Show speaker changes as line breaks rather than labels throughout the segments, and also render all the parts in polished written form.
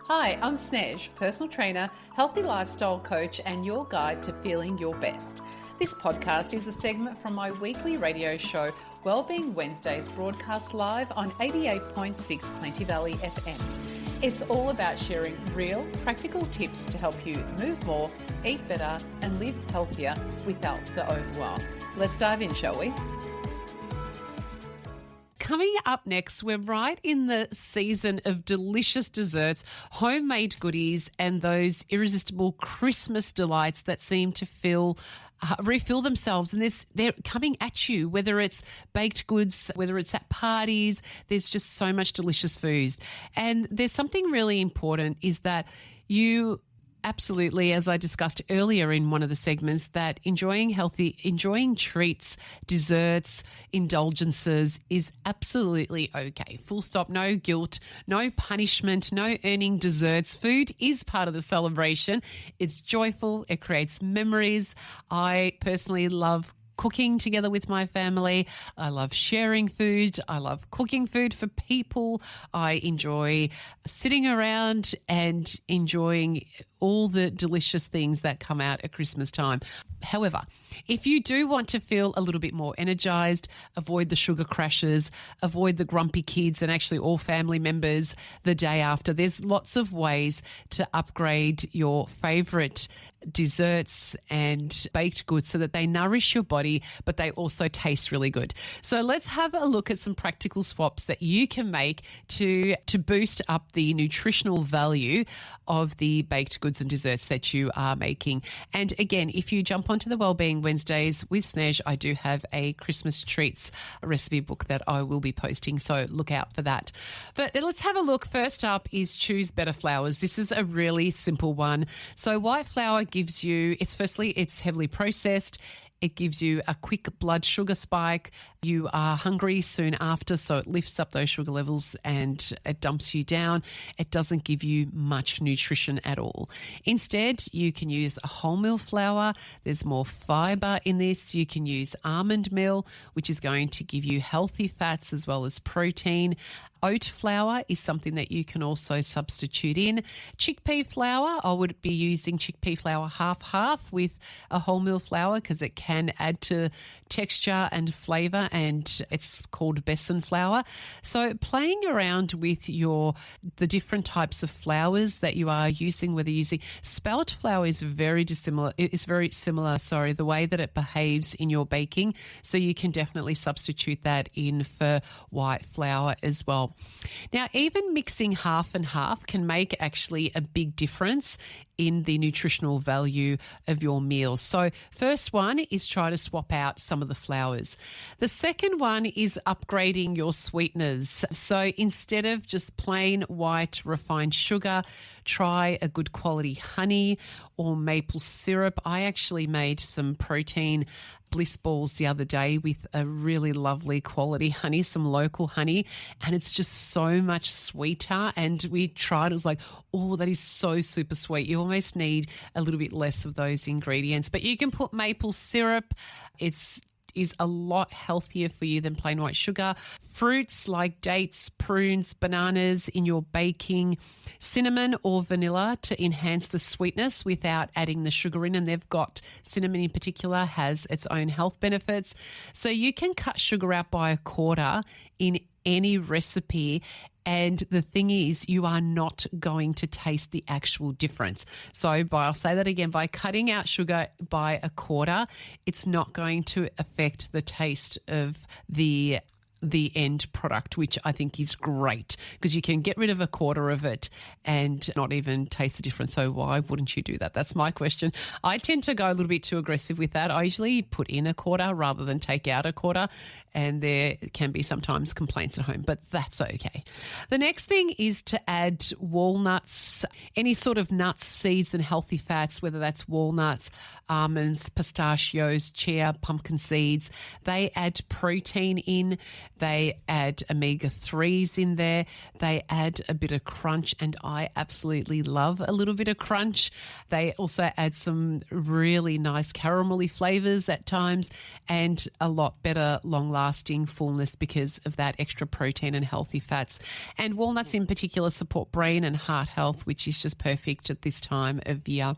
Hi, I'm Snez, personal trainer, healthy lifestyle coach, and your guide to feeling your best. This podcast is a segment from my weekly radio show, Wellbeing Wednesdays, broadcast live on 88.6 Plenty Valley FM. It's all about sharing real, practical tips to help you move more, eat better, and live healthier without the overwhelm. Let's dive in, shall we? Coming up next, we're right in the season of delicious desserts, homemade goodies, and those irresistible Christmas delights that seem to refill themselves. And they're coming at you, whether it's baked goods, whether it's at parties. There's just so much delicious food. And there's something really important is that you absolutely, as I discussed earlier in one of the segments, that enjoying treats, desserts, indulgences is absolutely okay. Full stop, no guilt, no punishment, no earning desserts. Food is part of the celebration. It's joyful. It creates memories. I personally love cooking together with my family. I love sharing food. I love cooking food for people. I enjoy sitting around and enjoying all the delicious things that come out at Christmas time. However, if you do want to feel a little bit more energized, avoid the sugar crashes, avoid the grumpy kids and actually all family members the day after, there's lots of ways to upgrade your favorite desserts and baked goods so that they nourish your body, but they also taste really good. So let's have a look at some practical swaps that you can make to boost up the nutritional value of the baked goods and desserts that you are making. And again, if you jump onto the Wellbeing Wednesdays with Snez, I do have a Christmas treats recipe book that I will be posting, so look out for that. But let's have a look. First up is choose better flours. This is a really simple one. So white flour gives you, it's heavily processed. It gives you a quick blood sugar spike. You are hungry soon after, so it lifts up those sugar levels and it dumps you down. It doesn't give you much nutrition at all. Instead, you can use a wholemeal flour. There's more fiber in this. You can use almond meal, which is going to give you healthy fats as well as protein. Oat flour is something that you can also substitute in. Chickpea flour, I would be using chickpea flour half with a wholemeal flour because it can add to texture and flavour, and it's called besan flour. So playing around with the different types of flours that you are using, whether you're using spelt flour is very similar, the way that it behaves in your baking. So you can definitely substitute that in for white flour as well. Now, even mixing half and half can make actually a big difference in the nutritional value of your meals. So first one is try to swap out some of the flours. The second one is upgrading your sweeteners. So instead of just plain white refined sugar, try a good quality honey or maple syrup. I actually made some protein bliss balls the other day with a really lovely quality honey, some local honey, and it's just so much sweeter. And we tried, it was like, oh, that is so super sweet. You almost need a little bit less of those ingredients, but you can put maple syrup. Is a lot healthier for you than plain white sugar. Fruits like dates, prunes, bananas in your baking, cinnamon or vanilla to enhance the sweetness without adding the sugar in. And they've got, cinnamon in particular has its own health benefits. So you can cut sugar out by a quarter in any recipe. And the thing is, you are not going to taste the actual difference. So I'll say that again, by cutting out sugar by a quarter, it's not going to affect the taste of the end product, which I think is great because you can get rid of a quarter of it and not even taste the difference. So why wouldn't you do that? That's my question. I tend to go a little bit too aggressive with that. I usually put in a quarter rather than take out a quarter, and there can be sometimes complaints at home, but that's okay. The next thing is to add walnuts, any sort of nuts, seeds and healthy fats, whether that's walnuts, almonds, pistachios, chia, pumpkin seeds. They add protein in. They add omega-3s in there. They add a bit of crunch, and I absolutely love a little bit of crunch. They also add some really nice caramelly flavors at times and a lot better long-lasting fullness because of that extra protein and healthy fats. And walnuts in particular support brain and heart health, which is just perfect at this time of year.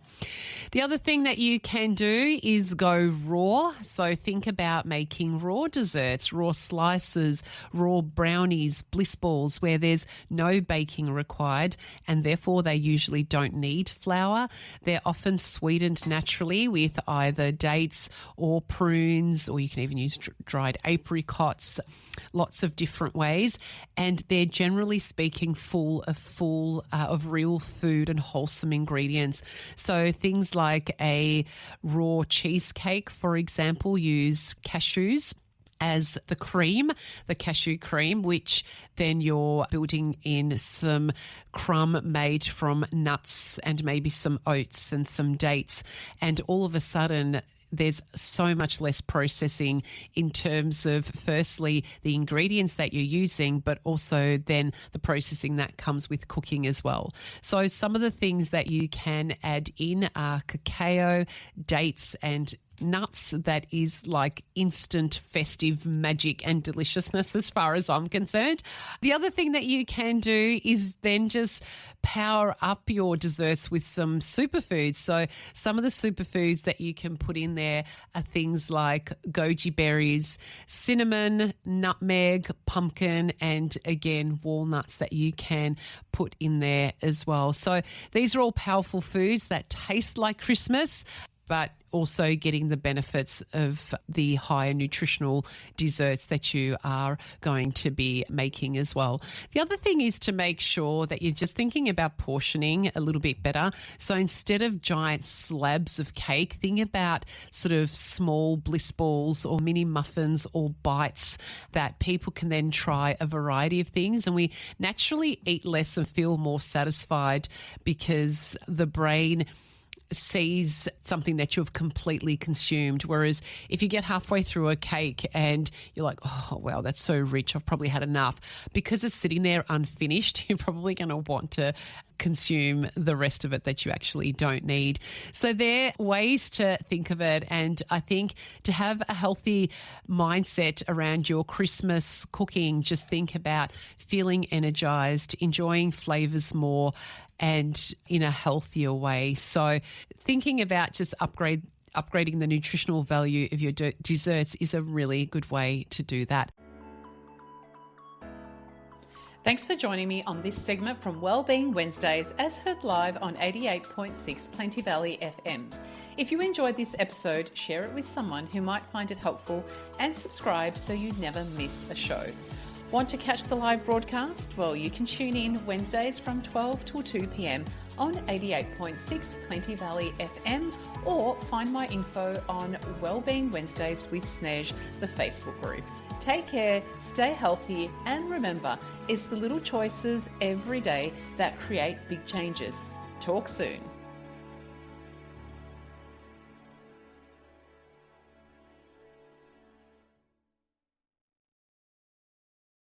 The other thing that you can do is go raw. So think about making raw desserts, raw slices, raw brownies, bliss balls, where there's no baking required, and therefore they usually don't need flour. They're often sweetened naturally with either dates or prunes, or you can even use dried apricots, lots of different ways. And they're generally speaking full of real food and wholesome ingredients. So things like a raw cheesecake, for example, use cashews as the cream, the cashew cream, which then you're building in some crumb made from nuts and maybe some oats and some dates. And all of a sudden, there's so much less processing in terms of, firstly, the ingredients that you're using, but also then the processing that comes with cooking as well. So some of the things that you can add in are cacao, dates, and nuts. That is like instant festive magic and deliciousness as far as I'm concerned. The other thing that you can do is then just power up your desserts with some superfoods. So some of the superfoods that you can put in there are things like goji berries, cinnamon, nutmeg, pumpkin, and again, walnuts that you can put in there as well. So these are all powerful foods that taste like Christmas, but also getting the benefits of the higher nutritional desserts that you are going to be making as well. The other thing is to make sure that you're just thinking about portioning a little bit better. So instead of giant slabs of cake, think about sort of small bliss balls or mini muffins or bites that people can then try a variety of things. And we naturally eat less and feel more satisfied because the brain sees something that you've completely consumed. Whereas if you get halfway through a cake and you're like, oh, wow, that's so rich, I've probably had enough. Because it's sitting there unfinished, you're probably going to want to consume the rest of it that you actually don't need. So there are ways to think of it. And I think to have a healthy mindset around your Christmas cooking, just think about feeling energized, enjoying flavors more, and in a healthier way. So thinking about just upgrading the nutritional value of your desserts is a really good way to do that. Thanks for joining me on this segment from Wellbeing Wednesdays, as heard live on 88.6 Plenty Valley FM. If you enjoyed this episode, share it with someone who might find it helpful and subscribe so you never miss a show. Want to catch the live broadcast? Well, you can tune in Wednesdays from 12 till 2 p.m. on 88.6 Plenty Valley FM, or find my info on Wellbeing Wednesdays with Snez, the Facebook group. Take care, stay healthy, and remember, it's the little choices every day that create big changes. Talk soon.